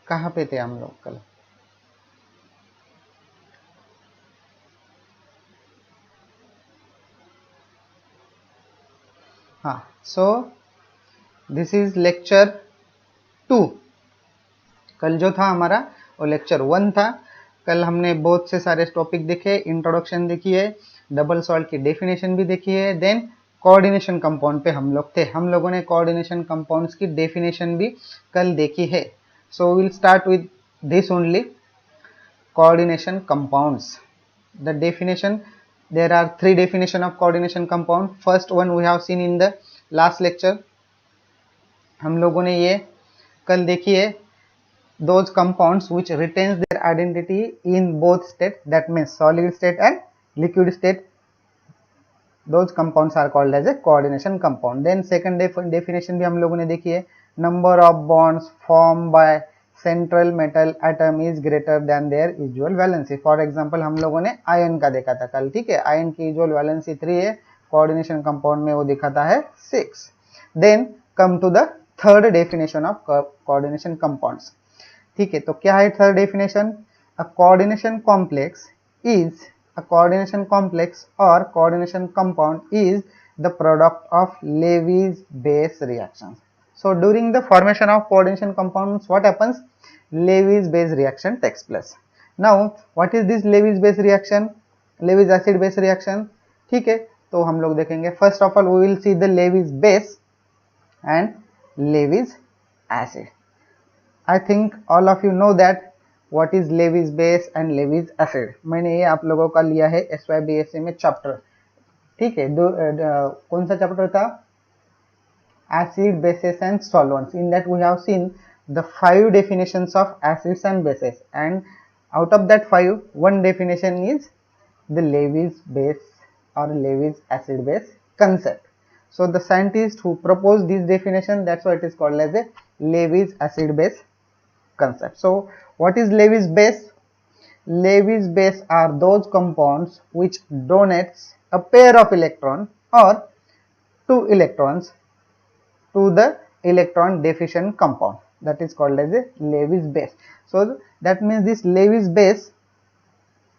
कहाँ पे थे हम लोग कल? हाँ, सो दिस इज लेक्चर 2। कल जो था हमारा वो लेक्चर 1 था। कल हमने बहुत से सारे टॉपिक देखे, इंट्रोडक्शन देखी है, डबल सॉल्ट की डेफिनेशन भी देखी है, देन कोऑर्डिनेशन कंपाउंड पे हम लोग थे। हम लोगों ने कोऑर्डिनेशन कंपाउंड्स की डेफिनेशन भी कल देखी है। So will start with this only, coordination compounds. The definition, there are three definition of coordination compound. First one we have seen in the last lecture, हम लोगों ने ये कल देखी है, those compounds which retains their identity in both state, that means solid state and liquid state, those compounds are called as a coordination compound. Then second definition भी हम लोगों ने देखी है, number of bonds formed by central metal atom is greater than there usual valency. For example हम लोगों ने ion का देखा था कल, ठीक है। आयन की यूजुअल वैलेंसी 3 है, कोऑर्डिनेशन कंपाउंड में वो दिखाता है 6। Then come to the third definition of coordination compounds, ठीक है। तो क्या है third definition? A coordination complex is a coordination complex or coordination compound is the product of Levy's base reactions. So during the formation of coordination compounds, what happens? Levy's base reaction takes place. Now what is this Levy's base reaction? Levy's acid base reaction, ठीक है। तो हम लोग देखेंगे, first of all we will see the Levy's base and Levy's acid. I think all of you know that what is Levy's base and Levy's acid. मैंने ये आप लोगों का लिया है SYBSC में चैप्टर, ठीक है। कौन सा चैप्टर था? Acid, bases and solvents. In that we have seen the 5 definitions of acids and bases, and out of that 5, one definition is the Levy's base or Levy's acid base concept. So the scientist who proposed this definition, that's why it is called as a Levy's acid base concept. So what is Levy's base? Levy's base are those compounds which donates a pair of electrons or 2 electrons to the electron deficient compound, that is called as a Levy's base. So that means this Levy's base,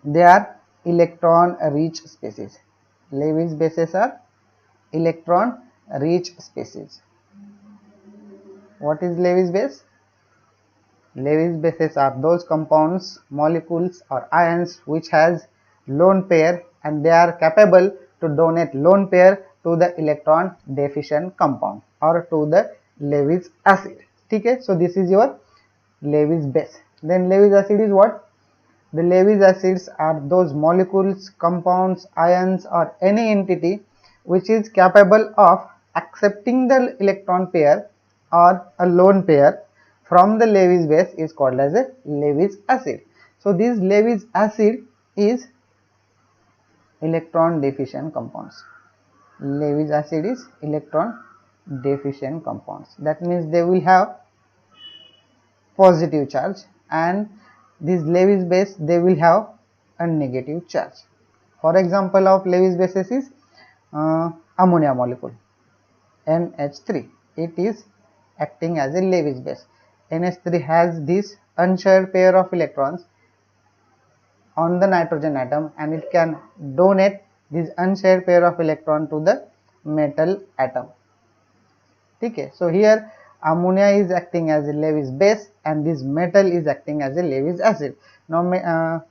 they are electron rich species. Levy's bases are electron rich species. What is Levy's base? Levy's bases are those compounds, molecules or ions which has lone pair and they are capable to donate lone pair to the electron deficient compound or to the Levy's acid, ठीक है। So this is your Levy's base. Then Levy's acid is what? The Levy's acids are those molecules, compounds, ions or any entity which is capable of accepting the electron pair or a lone pair from the Levy's base is called as a Levy's acid. So this Levy's acid is electron deficient compounds. Levy's acid is electron deficient compounds. That means they will have positive charge, and this Levy's base, they will have a negative charge. For example of Levy's bases is ammonia molecule NH3. It is acting as a Levy's base. NH3 has this unshared pair of electrons on the nitrogen atom and it can donate this unshared pair of electron to the metal atom, ठीक है। So here ammonia is acting as a Levy's base and this metal is acting as a Levy's acid. Now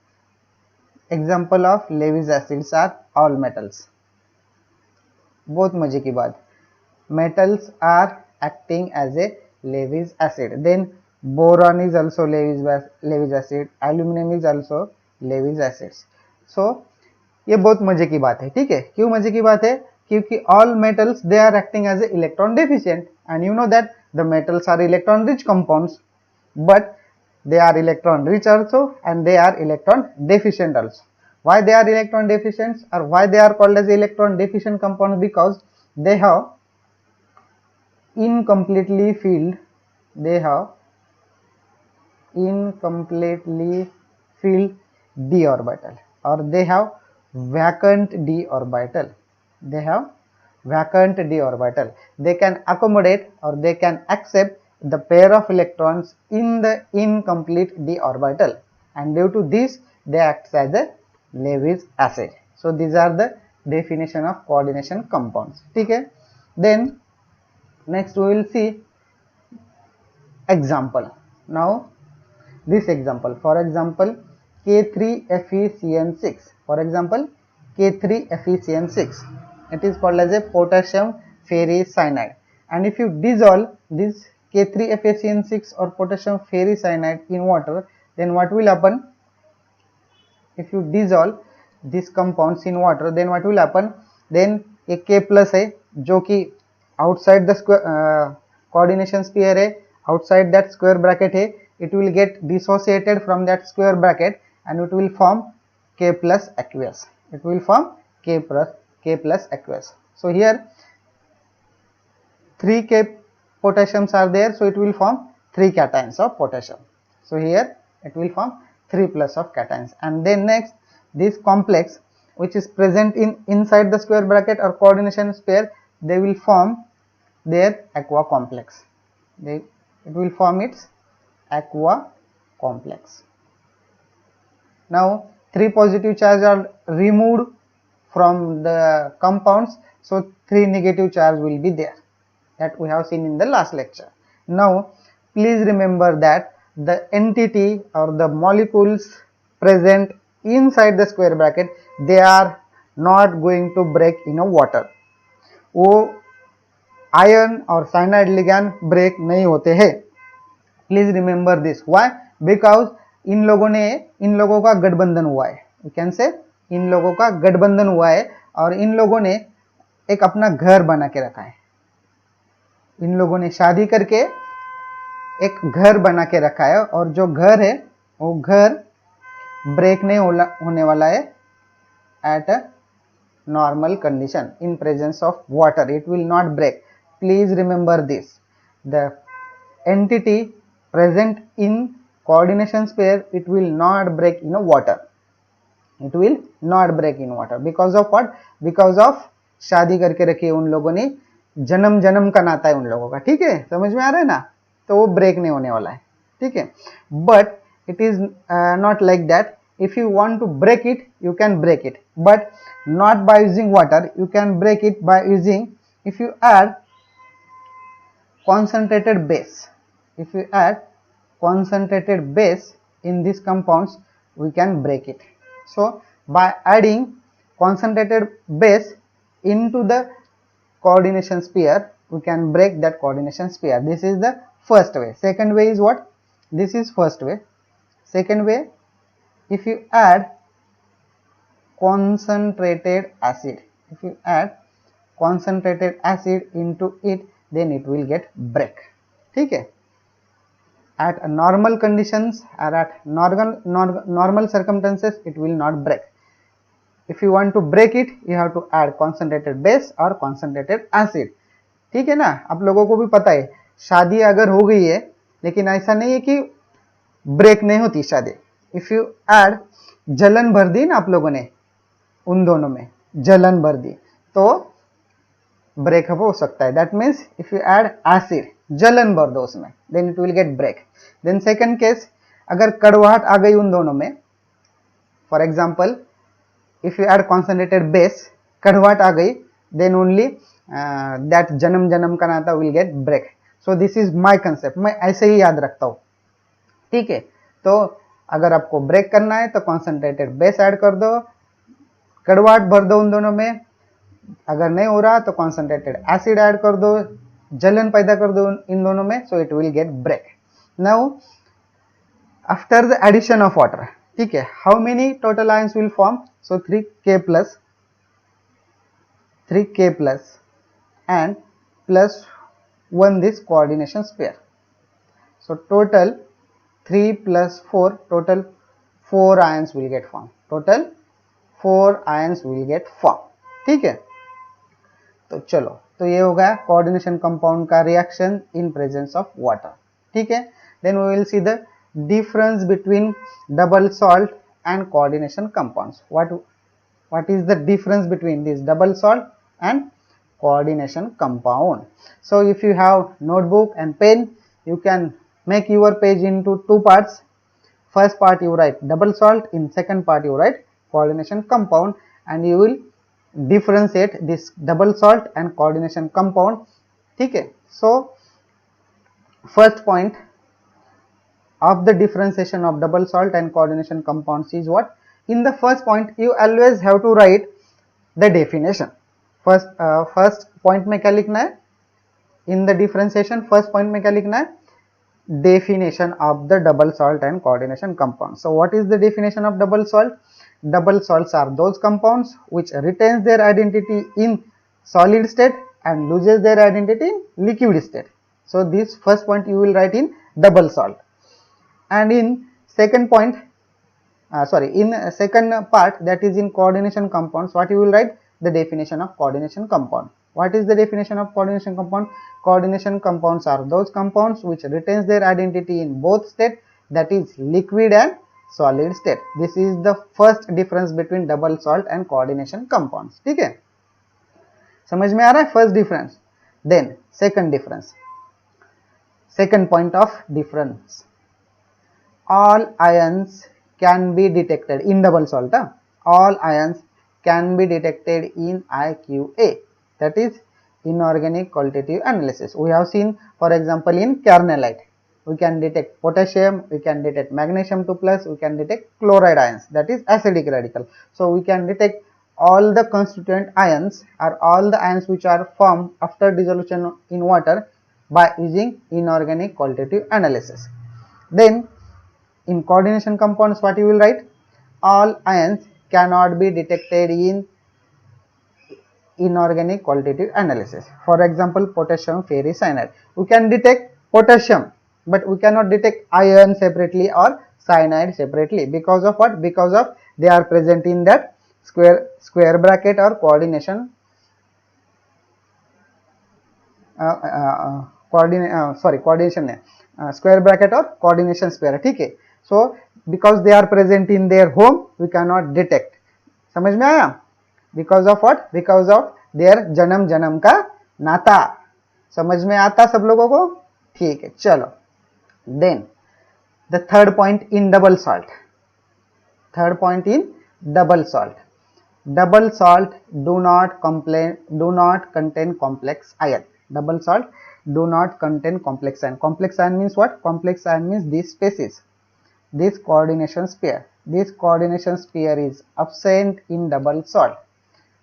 example of Levy's acids are all metals. बहुत मजे की बात, metals are acting as a Levy's acid. Then boron is also Levy's acid, aluminum is also Levy's acids. So ये बहुत मजे की बात है, ठीक है। क्यों मजे की बात है? क्योंकि all metals they are acting as a electron deficient and you know that the metals are electron rich compounds, but they are electron rich also and they are electron deficient also. Why they are electron deficient or why they are called as electron deficient compounds? Because they have incompletely filled, they have incompletely filled d orbital or they have vacant d orbital. They have vacant d orbital. They can accommodate or they can accept the pair of electrons in the incomplete d orbital, and due to this they act as a Lewis acid. So these are the definition of coordination compounds. Okay, then next we will see example. Now this example, for example K3FeCN6, for example K3FeCN6, it is called as a potassium ferricyanide, and if you dissolve this K3FeCN6 or potassium ferricyanide in water, then what will happen? If you dissolve these compounds in water, then what will happen? Then a K plus है जो कि outside the square coordination sphere है, outside that square bracket है, it will get dissociated from that square bracket and it will form K plus aqueous. It will form K plus aqueous. So here 3 K potassiums are there, so it will form 3 cations of potassium. So here it will form 3 plus of cations, and then next this complex which is present in inside the square bracket or coordination sphere, they will form their aqua complex. It will form its aqua complex. Now 3 positive charge are removed from the compounds, so 3 negative charge will be there, that we have seen in the last lecture. Now please remember that the entity or the molecules present inside the square bracket, they are not going to break in a water. वो ion और cyanide ligand break नहीं होते हैं. Please remember this. Why? Because in लोगों का गठबंधन हुआ है. यू कैन से इन लोगों का गठबंधन हुआ है और इन लोगों ने एक अपना घर बना के रखा है. इन लोगों ने शादी करके एक घर बना के रखा है, और जो घर है वो घर ब्रेक नहीं होने वाला है at a normal condition. In presence of water it will not break. Please remember this. The entity present in coordination sphere, it will not break in a water. It will not break in water because of what? Because of शादी करके रखी है उन लोगों ने, जन्म जन्म का नाता है उन लोगों का. ठीक है, समझ में आ रहा है ना? तो वो ब्रेक नहीं होने वाला है. ठीक है, but it is not like that. If you want to break it, you can break it, but not by using water. You can break it by using, if you add concentrated base. If you add concentrated base in these compounds, we can break it. So by adding concentrated base into the coordination sphere, we can break that coordination sphere. This is the first way. Second way is what? This is first way. Second way, if you add concentrated acid, if you add concentrated acid into it, then it will get break. ठीक है, at normal conditions or at normal circumstances it will not break. If you want to break it, you have to add concentrated base or concentrated acid. ठीक है ना? आप लोगों को भी पता है, शादी अगर हो गई है, लेकिन ऐसा नहीं है कि ब्रेक नहीं होती शादी. इफ यू ऐड जलन भर दी ना आप लोगों ने, उन दोनों में जलन भर दी, तो ब्रेकअप हो सकता है. That means if you add acid, जलन भर दो उसमें, then it will get break. Then second case, अगर कड़वाहट आ गई उन दोनों में, for example if you add concentrated base, कड़वाहट आ गई, देन ओनली दैट जन्म जन्म का नाता will get break. So this is my concept. मैं ऐसे ही याद रखता हूँ. ठीक है, तो अगर आपको ब्रेक करना है तो कॉन्सेंट्रेटेड बेस ऐड कर दो, कड़वाहट भर दो उन दोनों में. अगर नहीं हो रहा तो कॉन्सेंट्रेटेड एसिड ऐड कर दो, जलन पैदा कर दो इन दोनों में, so it will get break. Now after the addition of water, ठीक है, how many total ions will form? So 3K plus and plus 1 this coordination sphere. So total 3 plus 4, total 4 ions will get formed. Total 4 ions will get formed. ठीक है, तो चलो, तो ये हो गया कोऑर्डिनेशन कंपाउंड का reaction in presence of water. ठीक है, then we will see the difference between double salt and coordination compounds. what is the difference between this double salt and coordination compound? So if you have notebook and pen, you can make your page into two parts. First part you write double salt, in second part you write coordination compound, and you will differentiate this double salt and coordination compound. Okay, so first point of the differentiation of double salt and coordination compounds is what? In the first point you always have to write the definition. First point में क्या लिखना है? In the differentiation first point में क्या लिखना है? Definition of the double salt and coordination compound. So what is the definition of double salt? Double salts are those compounds which retains their identity in solid state and loses their identity in liquid state. So this first point you will write in double salt. And in second point, in second part, that is in coordination compounds, what you will write? The definition of coordination compound. What is the definition of coordination compound? Coordination compounds are those compounds which retains their identity in both state, that is liquid and solid state. This is the first difference between double salt and coordination compounds. ठीक है, समझ में आ रहा है first difference? Then second difference, second point of difference, all ions can be detected in double salt. All ions can be detected in IQA, that is inorganic qualitative analysis. We have seen, for example, in kernelite we can detect potassium, we can detect magnesium 2+, we can detect chloride ions, that is acidic radical. So we can detect all the constituent ions or all the ions which are formed after dissolution in water by using inorganic qualitative analysis. Then in coordination compounds, what you will write? All ions cannot be detected in inorganic qualitative analysis. For example, potassium ferricyanide, we can detect potassium, but we cannot detect iron separately or cyanide separately. Because of what? Because of they are present in that square bracket or coordination coordination square bracket or coordination sphere. ठीक है, so because they are present in their home we cannot detect. समझ में आया? Because of what? Because of their जन्म जन्म का नाता. समझ में आता सब लोगों को? ठीक है, चलो. Then the third point in double salt. Third point in double salt. Double salt do not contain complex ion. Double salt do not contain complex ion. Complex ion means what? Complex ion means this species, this coordination sphere. This coordination sphere is absent in double salt.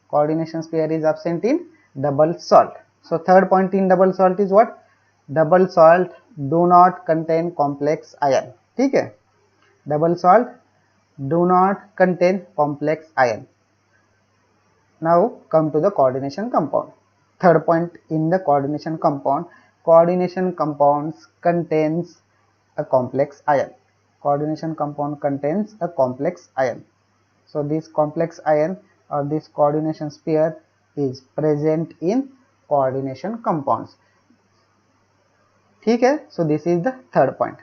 Coordination sphere is absent in double salt. So third point in double salt is what? Double salt do not contain complex ion. ठीक है, double salt do not contain complex ion. Now come to the coordination compound. Third point in the coordination compound, coordination compounds contains a complex ion. Coordination compound contains a complex ion. So this complex ion or this coordination sphere is present in coordination compounds. ठीक है, so this is the third point.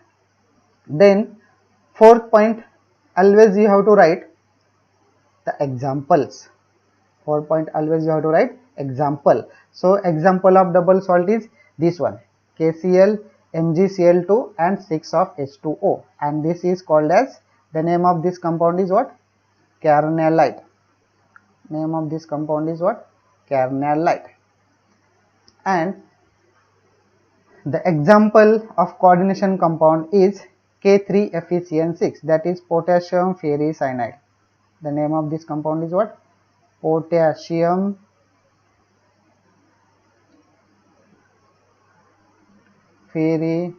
Then fourth point, always you have to write the examples. Fourth point, always you have to write example. So example of double salt is this one, KCl, MgCl2 and 6 of H2O, and this is called as, the name of this compound is what? Kernelite. Name of this compound is what? Kernelite. And the example of coordination compound is K3FeCN6, that is potassium ferricyanide. The name of this compound is what? Potassium ferricyanide.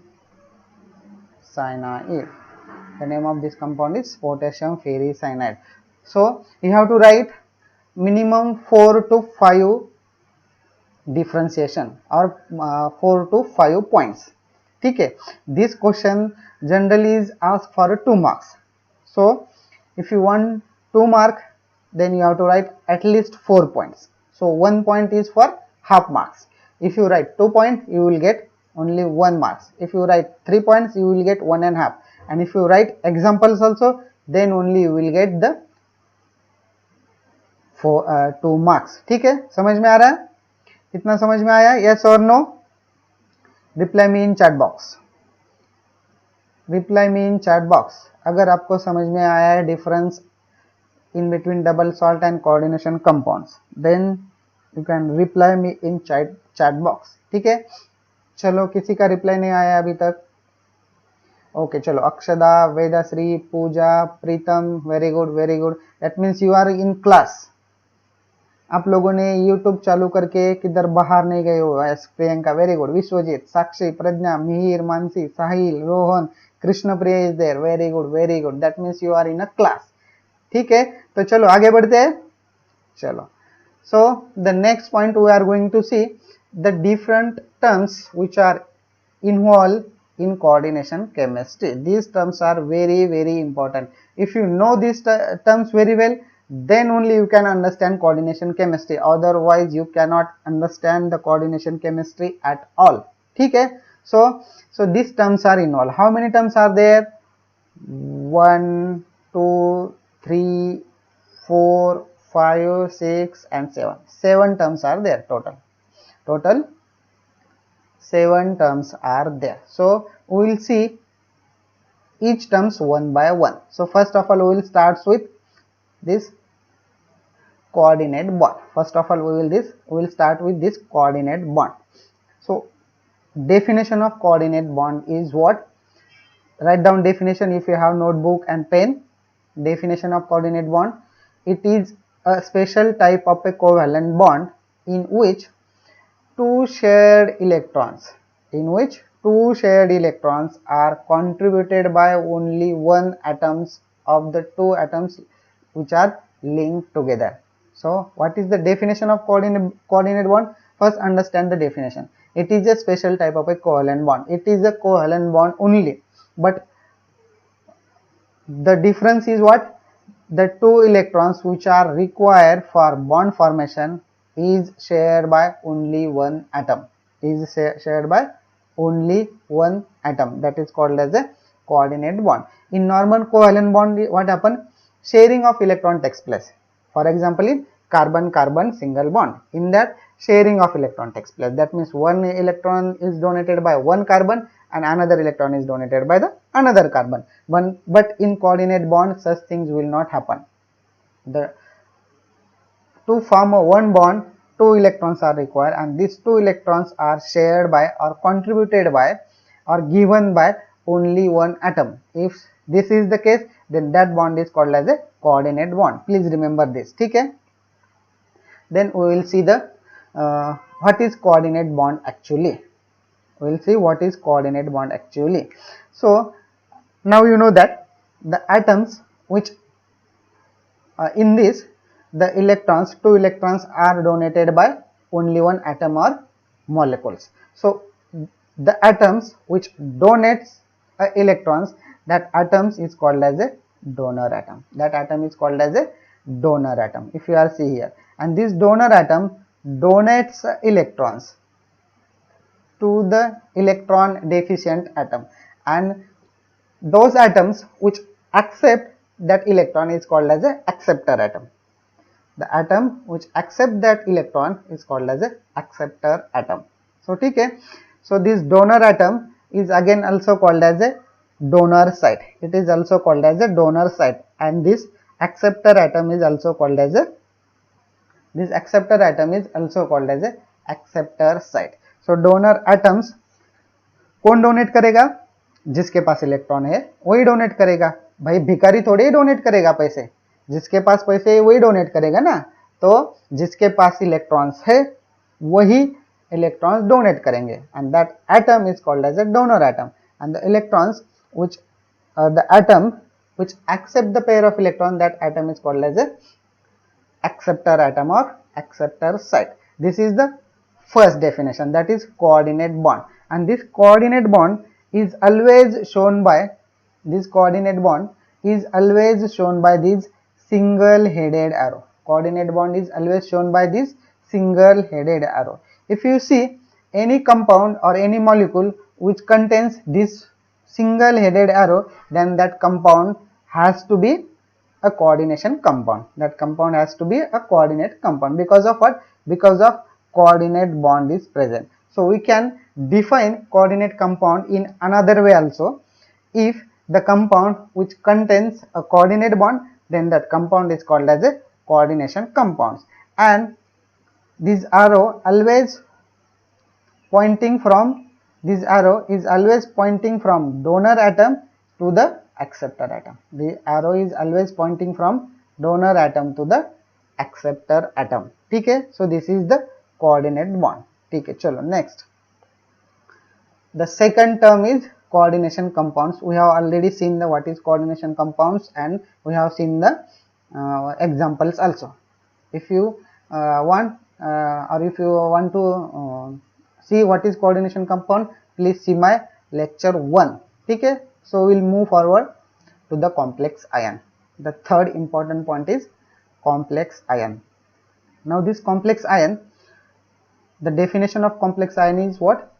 The name of this compound is potassium ferricyanide. So you have to write minimum 4 to 5 differentiation or 4 to 5 points. ठीक है, this question generally is asked for 2 marks. So if you want 2 mark, then you have to write at least 4 points. So 1 point is for half marks. If you write 2 points, you will get only 1 marks. If you write 3 points, you will get 1.5. And if you write examples also, then only you will get the 2 marks. ठीक है, समझ में आ रहा है? कितना समझ में आया? Yes or no? Reply me in chat box. Reply me in chat box. अगर आपको समझ में आया है difference in between double salt and coordination compounds, then you can reply me in chat box. ठीक है, चलो किसी का रिप्लाई नहीं आया अभी तक। ओके चलो, Akshada, Vedashree, Pooja, Pritam, very good very good, that means you are in class. आप लोगों ने यूट्यूब चालू करके किधर बाहर नहीं गए हो। Priyanka, very good, Vishwajit, Sakshi, Pragya, Mihir, Mansi, Sahil, Rohan, Krishna Priya is there, very good, that means you are in a class. ठीक है, तो चलो आगे बढ़ते हैं। चलो, so the next point we are going to see the different terms which are involved in coordination chemistry. These terms are very important. If you know these terms very well, then only you can understand coordination chemistry, otherwise you cannot understand the coordination chemistry at all. ठीक है, so these terms are involved. How many terms are there? 1 2 3 4 5 6 and 7. 7 terms are there total 7 terms are there. So we will see each terms one by one. So first of all we will start with this coordinate bond. First of all we will start with this coordinate bond. So definition of coordinate bond is what? Write down definition if you have notebook and pen. Definition of coordinate bond: it is a special type of a covalent bond in which two shared electrons are contributed by only one atoms of the two atoms which are linked together. So what is the definition of coordinate bond? First understand the definition. It is a special type of a covalent bond. It is a covalent bond only, but the difference is what? The two electrons which are required for bond formation is shared by only one atom. That is called as a coordinate bond. In normal covalent bond, what happens? Sharing of electron takes place. For example, in carbon-carbon single bond, in that sharing of electron takes place. That means one electron is donated by one carbon and another electron is donated by the another carbon. But in coordinate bond, such things will not happen. To form a one bond, two electrons are required, and these two electrons are shared by or contributed by or given by only one atom. If this is the case, then that bond is called as a coordinate bond. Please remember this. Okay? Then we will see the what is coordinate bond actually. We will see what is coordinate bond actually. So now you know that the atoms which in this the two electrons are donated by only one atom or molecules. So the atoms which donates electrons, that atoms is called as a donor atom. That atom is called as a donor atom. If you are see here, and this donor atom donates electrons to the electron deficient atom, and those atoms which accept that electron is called as a acceptor atom. The atom which accept that electron is called as a acceptor atom. So okay, so this donor atom is again also called as a donor site. It is also called as a donor site, and this acceptor atom is also called as a acceptor site. So donor atoms कौन donate करेगा? जिसके पास electron है वही donate करेगा। भाई भिखारी थोड़े ही donate करेगा पैसे, जिसके पास पैसे है वही डोनेट करेगा ना। तो जिसके पास इलेक्ट्रॉन्स है वही इलेक्ट्रॉन्स डोनेट करेंगे, and that atom is called as a donor atom, and the electrons which the atom which accept the pair of electron, that atom is called as a acceptor atom or acceptor site. This is the first definition, that is coordinate bond, and this coordinate bond is always shown by this single headed arrow. Coordinate bond is always shown by this single headed arrow. If you see any compound or any molecule which contains this single headed arrow, then that compound has to be a coordination compound. That compound has to be a coordinate compound. Because of what? Because of coordinate bond is present. So we can define coordinate compound in another way also. If the compound which contains a coordinate bond, then that compound is called as a coordination compounds. And this arrow always pointing from, this arrow is always pointing from donor atom to the acceptor atom. The arrow is always pointing from donor atom to the acceptor atom. Okay, so this is the coordinate bond. Okay, chalo next. The second term is coordination compounds. We have already seen the what is coordination compounds, and we have seen the examples also. If you want to see what is coordination compound, please see my lecture 1. Okay, so we'll move forward to the complex ion. The third important point is complex ion. Now this complex ion, the definition of complex ion is what?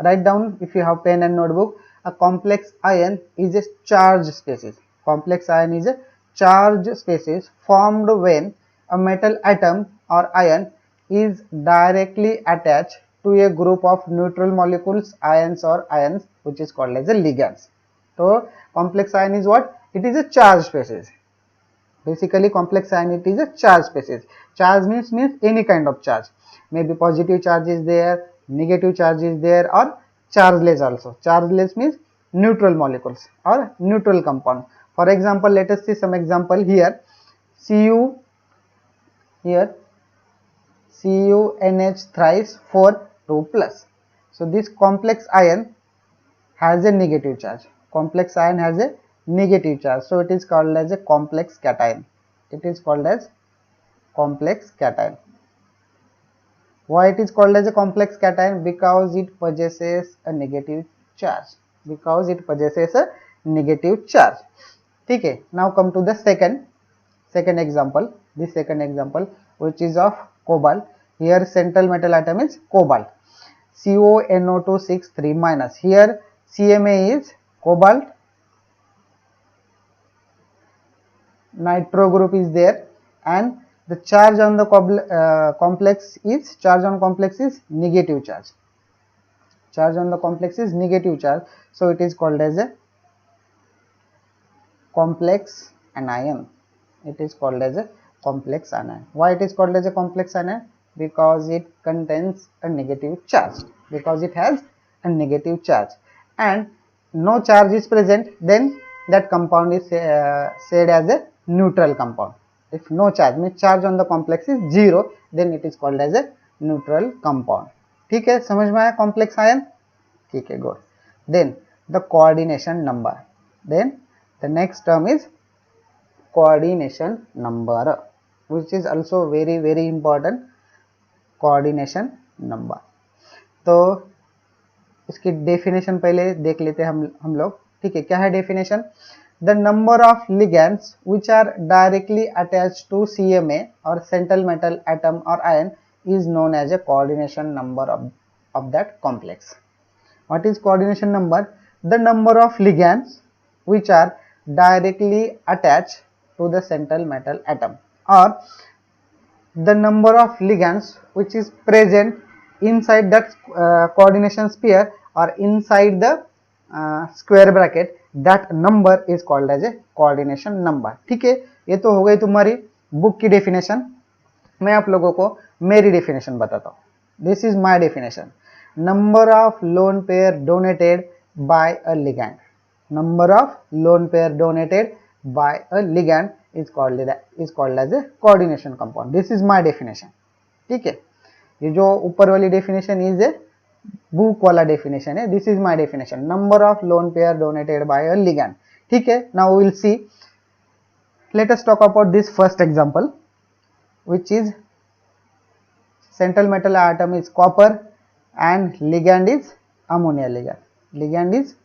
Write down if you have pen and notebook. A complex ion is a charged species. Complex ion is a charged species formed when a metal atom or ion is directly attached to a group of neutral molecules, ions or ions, which is called as a ligands. So complex ion is what? It is a charged species. Basically complex ion, it is a charged species. Charge means any kind of charge. Maybe positive charge is there, negative charge is there, or chargeless also. Chargeless means neutral molecules or neutral compound. For example, let us see some example here. CuNH thrice 4 2 plus. So this complex ion has a negative charge. Complex ion has a negative charge, so it is called as a complex cation. It is called as complex cation. Why it is called as a complex cation? Because it possesses a negative charge. Because it possesses a negative charge. Okay. Now come to the second example. This second example, which is of cobalt. Here central metal atom is cobalt. CONO2 6 3 minus. Here CMA is cobalt. Nitro group is there, and the charge on the complex is negative charge. Charge on the complex is negative charge, so it is called as a complex anion. It is called as a complex anion. Why it is called as a complex anion? Because it contains a negative charge. Because it has a negative charge, and no charge is present, then that compound is said as a neutral compound. If no charge means charge on the complex is 0, then it is called as a neutral compound. ठीक है, समझ में आया complex ion? ठीक है, good. Then the coordination number. Then the next term is coordination number, which is also very very important. Coordination number. तो इसकी definition पहले देख लेते हैं हम लोग. ठीक है, क्या है definition? The number of ligands which are directly attached to CMA or central metal atom or ion is known as a coordination number of that complex. What is coordination number? The number of ligands which are directly attached to the central metal atom, or the number of ligands which is present inside that coordination sphere or inside the square bracket, that number is called as a coordination number. ठीक है, ये तो हो गई तुम्हारी book की definition. मैं आप लोगों को मेरी डेफिनेशन बताता हूँ. This is my definition. Number of lone pair donated by a ligand. Number of lone pair donated by a ligand is called as a coordination compound. This is my definition. ठीक है, ये जो ऊपर वाली definition is a book वाला definition है. This is my definition. Number of lone pair donated by a ligand. ठीक है, now we will see. Let us talk about this first example, which is central metal atom is copper and ligand is ammonia ligand. Ligand is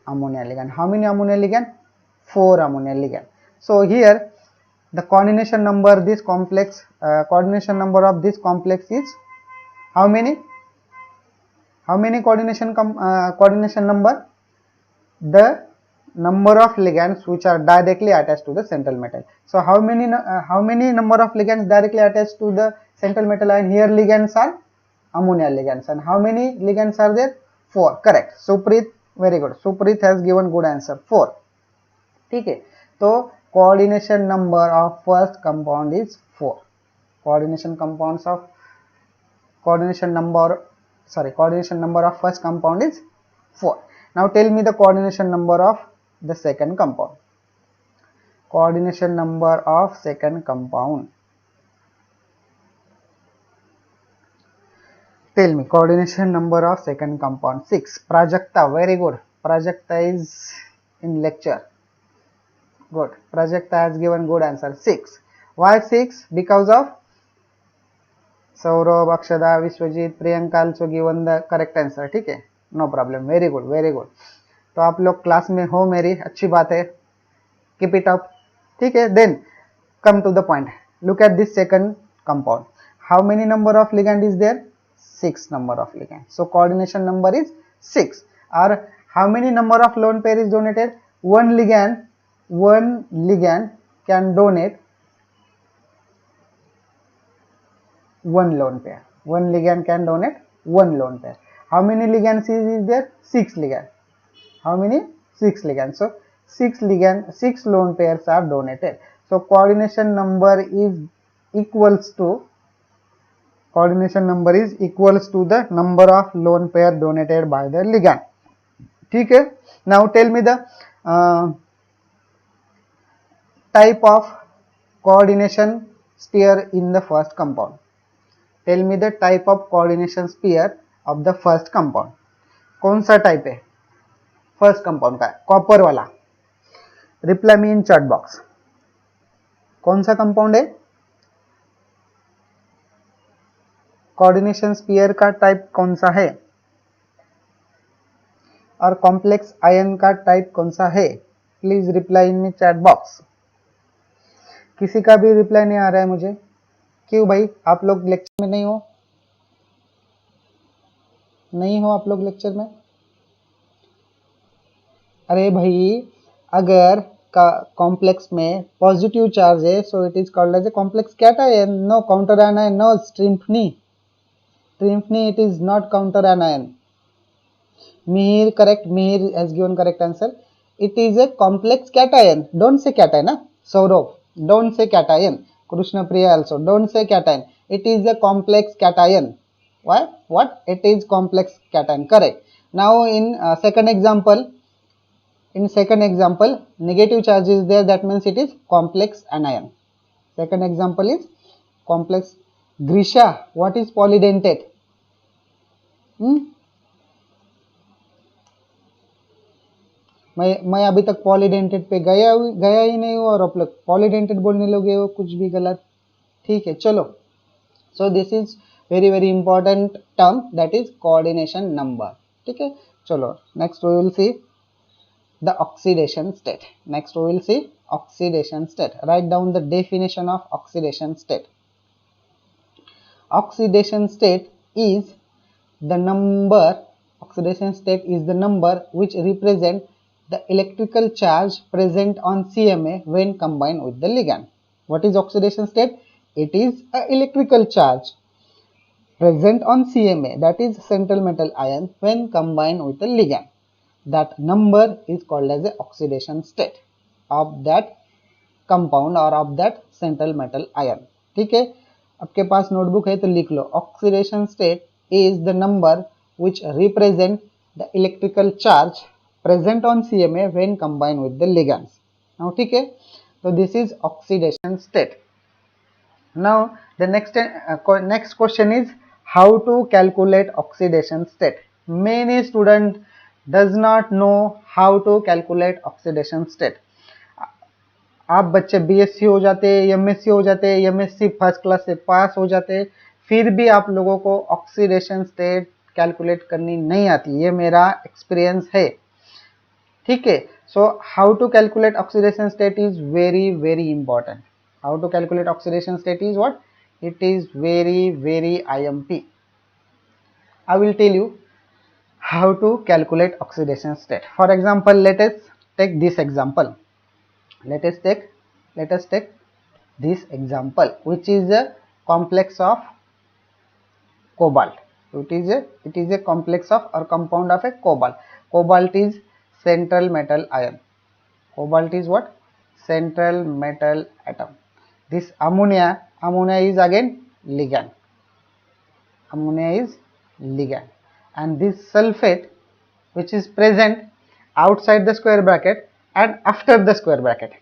ammonia ligand. How many ammonia ligand? 4 ammonia ligand. So here the coordination number this complex coordination number of this complex is how many? How many coordination number? The number of ligands which are directly attached to the central metal. So how many number of ligands directly attached to the central metal? And here ligands are ammonia ligands. And how many ligands are there? 4. Correct. Supreet, very good, Supreet has given good answer 4। ठीक है, तो coordination number of first compound is 4। Coordination compounds of coordination number of first compound is 4. Now tell me the coordination number of the second compound. Coordination number of second compound. Tell me coordination number of second compound. 6. Prajakta, very good. Prajakta is in lecture. Good. Prajakta has given good answer 6. Why 6? Because of Saurabh, Akshada, Vishwajit, Priyanka also given the correct answer. ठीक है, no problem, very good very good. तो आप लोग class में हो मेरी, अच्छी बात है, कीप इट अप। ठीक है, then come to the point, look at this second compound. How many number of ligand is there? 6 number of ligand. So coordination number is 6. Or how many number of lone pair is donated? One ligand can donate one lone pair. One ligand can donate one lone pair. How many ligands is there? 6 ligand. How many? 6 ligands. So 6 lone pairs are donated. So coordination number is equals to the number of lone pair donated by the ligand. ठीक है, now tell me the type of coordination sphere in the first compound. Tell me the type of coordination sphere of the first compound. कौन सा type है first compound का? Copper वाला। Reply me in chat box, कौन सा compound है? Coordination sphere का type कौन सा है? और कॉम्प्लेक्स आयन का टाइप कौन सा है? Please reply in chat box. किसी का भी रिप्लाई नहीं आ रहा है मुझे, क्यों भाई? आप लोग लेक्चर में नहीं हो आप लोग लेक्चर में? अरे भाई, अगर का कॉम्प्लेक्स में पॉजिटिव चार्ज है so it is called as a complex cation, no counter ion, no स्ट्रिम्फनी, it is not counter anion. Mihir, correct, Mihir has given correct answer. It is a complex cation. Don't say cation, na? Saurav, don't say cation. Krishna Priya also, don't say cation. It is a complex cation. Why? What? It is complex cation. Correct. Now in second example, negative charge is there, that means it is complex anion. Second example is complex. Grisha, what is polydentate? मैं अभी तक polydentate पे गया ही नहीं हूँ और आप लोग पॉलीडेंटेड बोलने लगे हो, कुछ भी गलत। ठीक है, चलो। So this is very very important term, that is coordination number. ठीक है, चलो next we will see the oxidation state. Oxidation state, write down the definition of oxidation state. Oxidation state is the number which represent the electrical charge present on CMA when combined with the ligand. What is oxidation state? It is a electrical charge present on CMA, that is central metal ion, when combined with the ligand. That number is called as the oxidation state of that compound or of that central metal ion. ठीक है, आपके पास notebook है तो लिख लो। Oxidation state is the number which represent the electrical charge present on CMA when combined with the ligands. Now ठीक है, तो this is oxidation state. Now the next question is how to calculate oxidation state. Many student does not know how to calculate oxidation state. आप बच्चे BSc हो जाते, MSc हो जाते, MSc first class से पास हो जाते, फिर भी आप लोगों को ऑक्सीडेशन स्टेट कैलकुलेट करनी नहीं आती, ये मेरा एक्सपीरियंस है। ठीक है, so how to calculate oxidation state is very very important. How to calculate oxidation state is what? It is very very IMP. I will tell you how to calculate oxidation state. For example, let us take this example. Let us take this example, which is a complex of cobalt. It is a complex of or compound of a cobalt. Cobalt is central metal ion. Cobalt is what? Central metal atom. This ammonia is again ligand. Ammonia is ligand. And this sulfate, which is present outside the square bracket and after the square bracket.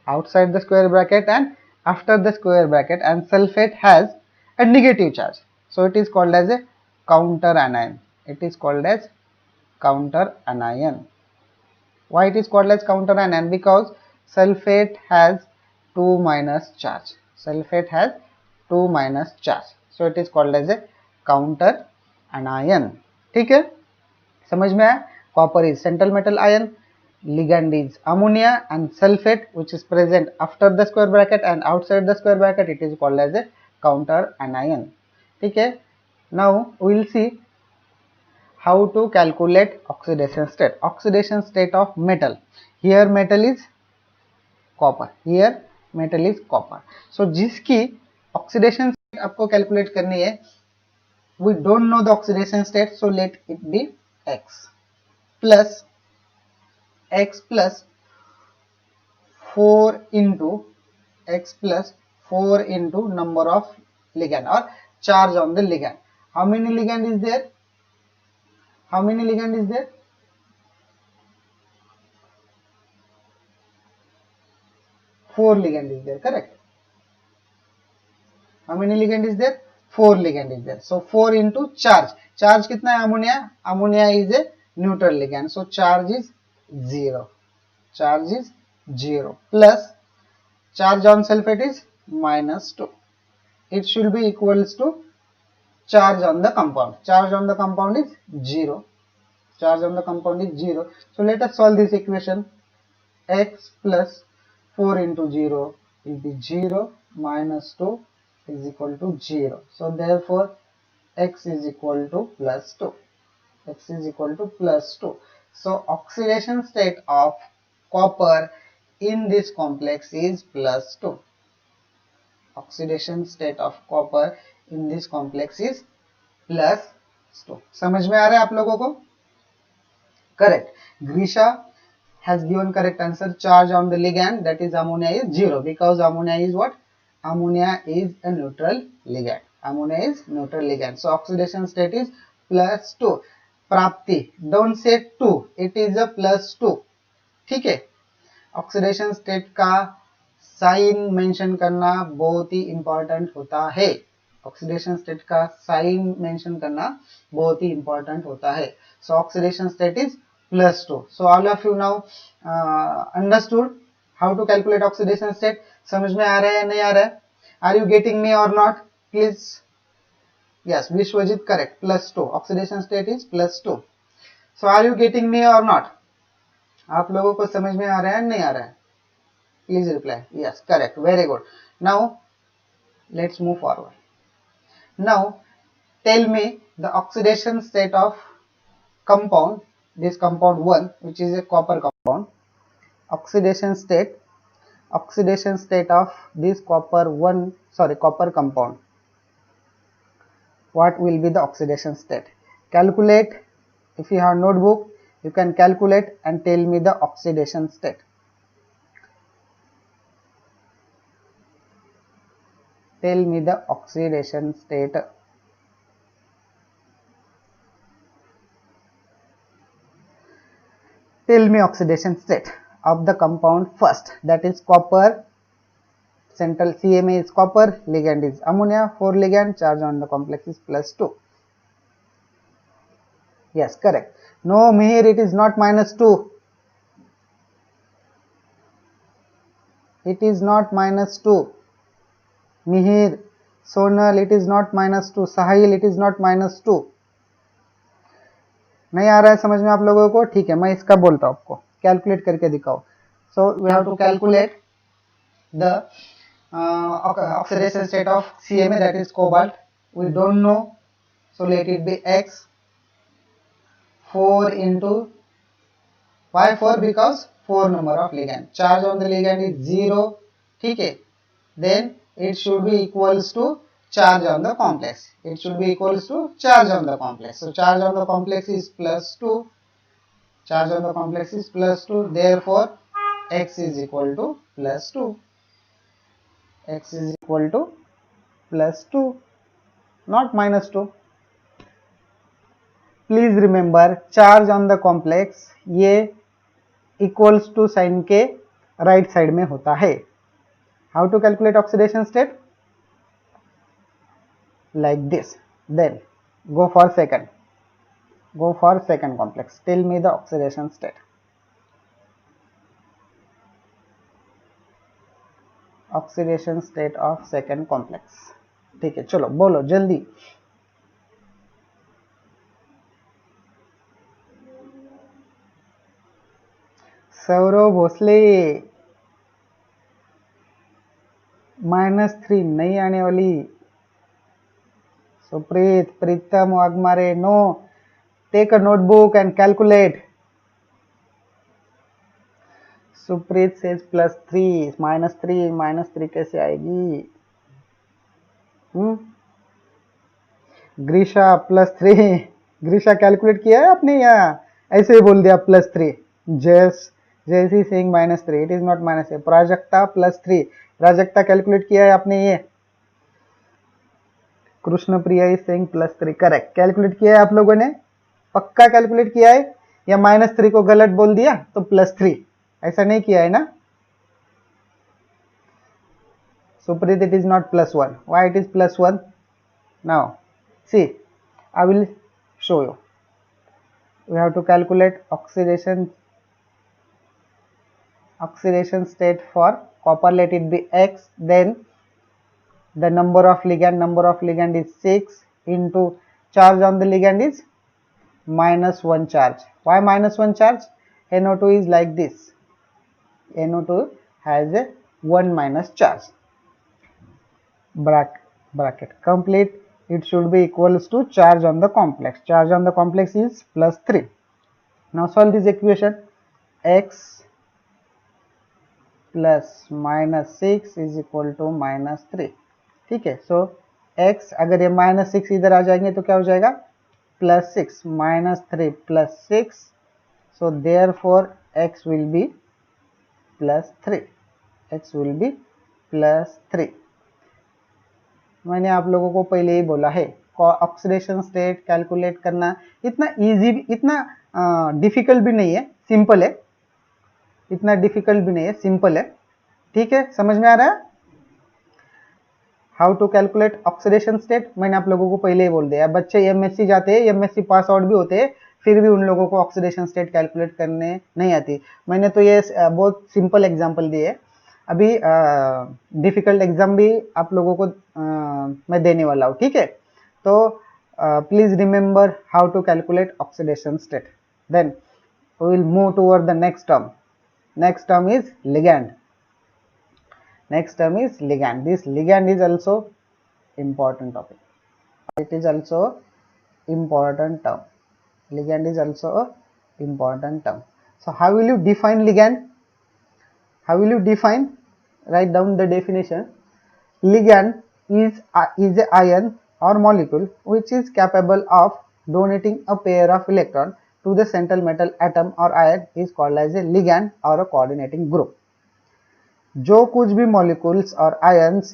Outside the square bracket and after the square bracket, and sulfate has a negative charge. So it is called as a counter anion. It is called as counter anion. Why it is called as counter anion? Because sulfate has 2 minus charge. Sulfate has 2 minus charge. So it is called as a counter anion. ठीक है, समझ में आया? Copper is central metal ion, ligand is ammonia, and sulfate, which is present after the square bracket and outside the square bracket, it is called as a counter anion. ठीक है. Now we will see how to calculate oxidation state. Oxidation state of metal. Here metal is copper. Here metal is copper. So जिसकी oxidation state आपको calculate करनी है, we don't know the oxidation state, so let it be x plus 4 into number of ligand or charge on the ligand. How many ligand is there? How many ligand is there? Four ligand is there, correct? How many ligand is there? 4 ligand is there. So 4 into charge. Charge कितना है ammonia? Ammonia is a neutral ligand. So charge is 0. Charge is 0. Plus charge on sulfate is minus 2. It should be equals to charge on the compound. Charge on the compound is 0. Charge on the compound is 0. So let us solve this equation. X plus 4 into 0 will be 0 minus 2 is equal to 0. So therefore x is equal to plus 2. X is equal to plus 2. So oxidation state of copper in this complex is plus 2. Oxidation state of copper in this complex is plus 2. समझ में आ रहा है आप लोगों को? Correct. Grisha has given correct answer. Charge on the ligand, that is ammonia, is 0 because ammonia is what? Ammonia is a neutral ligand. Ammonia is neutral ligand. So oxidation state is plus 2. Prapti, don't say 2, it is a plus 2. ठीक है. Oxidation state का sign mention करना बहुत ही important होता है. Oxidation state का sign mention करना बहुत ही इंपॉर्टेंट होता है. सो oxidation state is plus 2. So all of you now understood how to calculate oxidation state. समझ में आ रहा है या नहीं आ रहा है? Are you getting me or not? Please. Yes, Vishwajit correct. Plus 2. Oxidation state is plus 2. So are you getting me or not? आप लोगों को समझ में आ रहा है नहीं आ रहा है? Please reply. Yes, correct. Very good. Now let's move forward. Now tell me the oxidation state of compound. This compound 1, which is a copper compound. Oxidation state of this copper compound. What will be the oxidation state? Calculate. If you have notebook, you can calculate and tell me the oxidation state. Tell me the oxidation state. Tell me oxidation state of the compound first, that is copper. Central CMA is copper, ligand is ammonia, 4 ligand, charge on the complex is plus 2. Yes, correct. No, Mihir, it is not minus 2. It is not minus 2. Mihir, Sonal, it is not minus 2. Sahil, it is not minus 2. नहीं आ रहा है समझ में आप लोगों को? ठीक है, मैं इसका बोलता हूँ आपको, कैलकुलेट करके दिखाओ. So we have to calculate the oxidation state of CMA, that is cobalt. We don't know, so let it be X. 4 into, why 4? Because 4 number of ligand. Charge on the ligand is 0. ठीक है, then it should be equals to charge on the complex. It should be equals to charge on the complex. So charge on the complex is plus 2. charge on the complex is +2, therefore x is equal to +2. X is equal to +2, not -2. Please remember, charge on the complex ये equals to sign के right side में होता है. How to calculate oxidation state? Like this. Then go for second. Go for second complex. Tell me the oxidation state. Oxidation state of second complex. ठीक है, चलो बोलो जल्दी. सौरव भोसले, -3 नहीं आने वाली. Supreet, Pritam Waghmare, no. Take a notebook and calculate. Supreet says +3, -3 कैसे आएगी? ग्रीशा +3. ग्रीशा कैलकुलेट किया है आपने या ऐसे ही बोल दिया +3? जैसी Singh -3, it is not -3. Prajakta +3. Prajakta calculate किया है आपने ये? कृष्ण प्रिया इज सिंह +3. करेक्ट, कैलकुलेट किया है आप लोगों ने? पक्का कैलकुलेट किया है या -3 को गलत बोल दिया तो +3? ऐसा नहीं किया है ना? Supreet, it is not +1. Why it is +1? Now, see, I will show you. We have to calculate oxidation state for copper. Let it be X. Then the number of ligand is 6 into charge on the ligand is -1 charge. Why -1 charge? NO2 is like this. NO2 has a 1- charge. Bracket complete. It should be equals to charge on the complex. Charge on the complex is +3. Now solve this equation. X plus -6 is equal to -3. ठीक है. सो x, अगर ये -6 इधर आ जाएंगे तो क्या हो जाएगा? +6, -3 +6. So therefore x will be +3. x will be +3. मैंने आप लोगों को पहले ही बोला है, ऑक्सीडेशन स्टेट कैलकुलेट करना इतना इजी, इतना डिफिकल्ट भी नहीं है, सिंपल है. इतना डिफिकल्ट भी नहीं है, सिंपल है. ठीक है, समझ में आ रहा है? How to calculate oxidation state मैंने आप लोगों को पहले ही बोल दिया. बच्चे एमएससी जाते हैं, एमएससी पास आउट भी होते हैं, फिर भी उन लोगों को ऑक्सीडेशन स्टेट कैलकुलेट करने नहीं आती. मैंने तो ये बहुत सिंपल एग्जांपल दिए. अभी डिफिकल्ट एग्जाम भी आप लोगों को मैं देने वाला हूँ. ठीक है, तो please remember how to calculate oxidation state. Then we will move toward the next term. Next term is ligand. Next term is ligand. This ligand is also important topic. It is also important term. Ligand is also a important term. So how will you define ligand? How will you define? Write down the definition. Ligand is a ion or molecule which is capable of donating a pair of electron to the central metal atom or ion is called as a ligand or a coordinating group. जो कुछ भी molecules और ions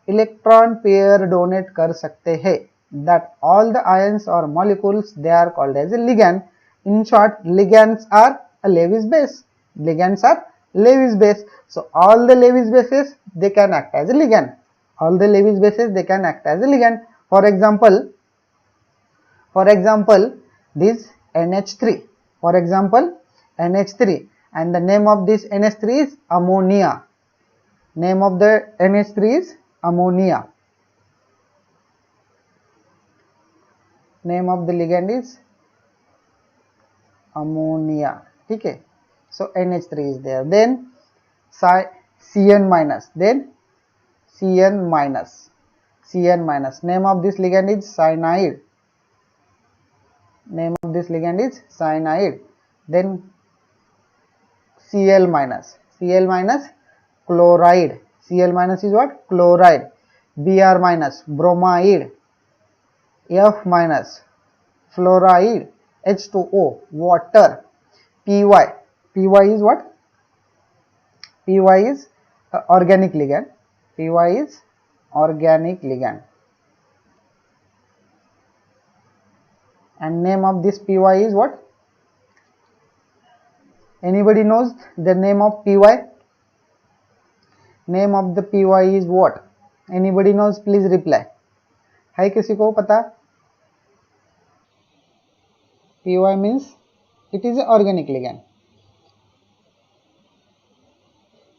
electron pair donate कर सकते हैं, that all the ions और molecules they are called as a ligand. In short, ligands are a Lewis base. Ligands are Lewis base. So all the Lewis bases they can act as a ligand. All the Lewis bases they can act as a ligand. For example this NH3. For example, NH3, and the name of this NH3 is ammonia. Name of the NH3 is ammonia. Name of the ligand is ammonia. ठीक है, so NH3 is there. Then Cn minus. Then Cn minus. Cn minus. Name of this ligand is cyanide. Name of this ligand is cyanide. Then Cl minus. Cl minus, chloride. Cl minus is what? Chloride. Br minus, bromide. F minus, fluoride. H2O, water. Py. Py is what? Py is organic ligand. Py is organic ligand. And name of this Py is what? Anybody knows the name of Py? Name of the Py is what? Anybody knows? Please reply. है किसी को पता? Py means it is an organic ligand.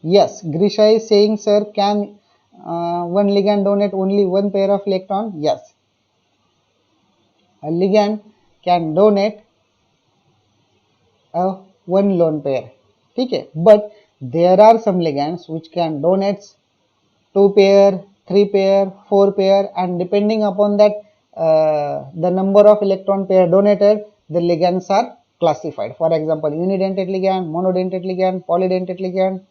Yes, Grisha is saying, sir, can one ligand donate only one pair of electron? Yes. A ligand can donate a one lone pair. Okay, but there are some ligands which can donate 2 pair, 3 pair, 4 pair, and depending upon that the number of electron pair donated, the ligands are classified. For example, unidentate ligand, monodentate ligand, polydentate ligand,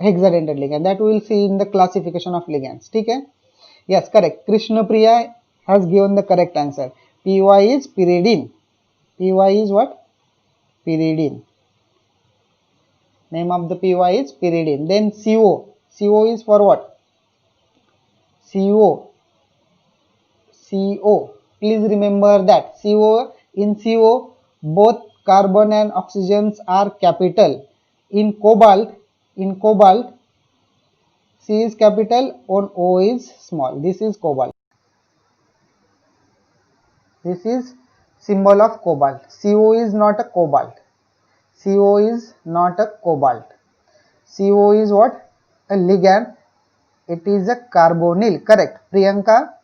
hexadentate ligand. That we will see in the classification of ligands. Okay? Yes, correct. Krishna Priya has given the correct answer. Py is pyridine. Py is what? Pyridine. Name of the Py is pyridine. Then CO. CO is for what? CO. CO. Please remember that CO, in CO both carbon and oxygens are capital. In cobalt C is capital and O is small. This is cobalt. This is symbol of cobalt. CO is not a cobalt. CO is not a cobalt. CO is what? A ligand. It is a carbonyl. Correct. Priyanka,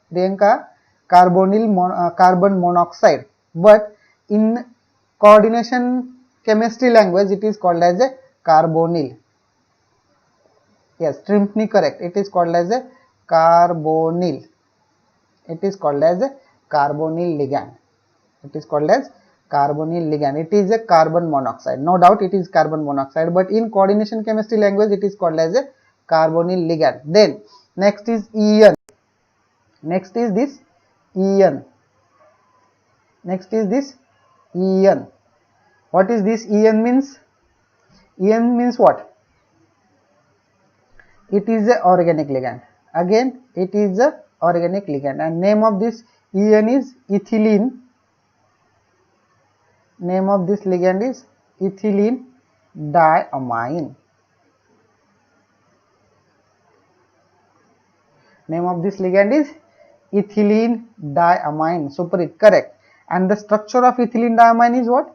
carbonyl, carbon monoxide. But in coordination chemistry language, it is called as a carbonyl. Yes, Trimpni correct. It is called as a carbonyl. It is called as a carbonyl ligand. It is called as carbonyl ligand. It is a carbon monoxide. No doubt it is carbon monoxide, but in coordination chemistry language it is called as a carbonyl ligand. Then next is EN. Next is this EN. Next is this EN. What is this EN means? EN means what? It is a organic ligand. Again, it is a organic ligand, and name of this EN is ethylene. Name of this ligand is ethylene diamine. Name of this ligand is ethylene diamine. Super, correct. And the structure of ethylene diamine is what?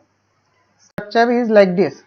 Structure is like this.